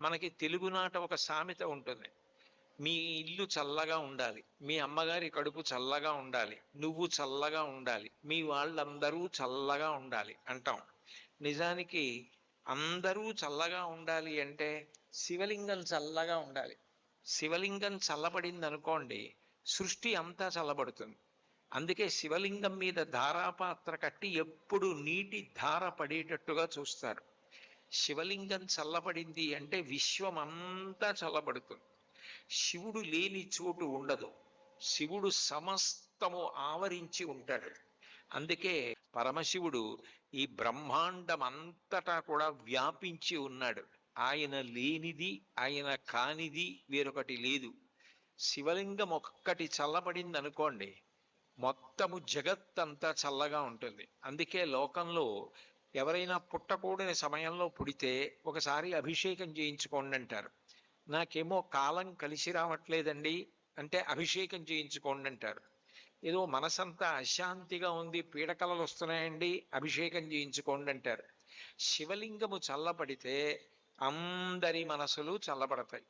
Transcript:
మనకి తెలుగునాట ఒక సామెత ఉంటుంది. మీ ఇల్లు చల్లగా ఉండాలి, మీ అమ్మగారి కడుపు చల్లగా ఉండాలి, నువ్వు చల్లగా ఉండాలి, మీ వాళ్ళందరూ చల్లగా ఉండాలి అంటాం. నిజానికి అందరూ చల్లగా ఉండాలి అంటే శివలింగం చల్లగా ఉండాలి. శివలింగం చల్లబడింది అనుకోండి, సృష్టి అంతా చల్లబడుతుంది. అందుకే శివలింగం మీద ధారాపాత్ర కట్టి ఎప్పుడు నీటి ధార పడేటట్టుగా చూస్తారు. శివలింగం చల్లబడింది అంటే విశ్వమంతా చల్లబడుతుంది. శివుడు లేని చోటు ఉండదు. శివుడు సమస్తము ఆవరించి ఉంటాడు. అందుకే పరమశివుడు ఈ బ్రహ్మాండం అంతటా కూడా వ్యాపించి ఉన్నాడు. ఆయన లేనిది, ఆయన కానిది వేరొకటి లేదు. శివలింగం ఒక్కటి చల్లబడింది అనుకోండి, మొత్తము జగత్తంతా చల్లగా ఉంటుంది. అందుకే లోకంలో ఎవరైనా పుట్టకూడని సమయంలో పుడితే ఒకసారి అభిషేకం చేయించుకోండి అంటారు. నాకేమో కాలం కలిసి రావట్లేదండి అంటే అభిషేకం చేయించుకోండి అంటారు. ఏదో మనసంతా అశాంతిగా ఉంది, పీడకలలు వస్తున్నాయండి, అభిషేకం చేయించుకోండి అంటారు. శివలింగము చల్లబడితే అందరి మనసులు చల్లబడతాయి.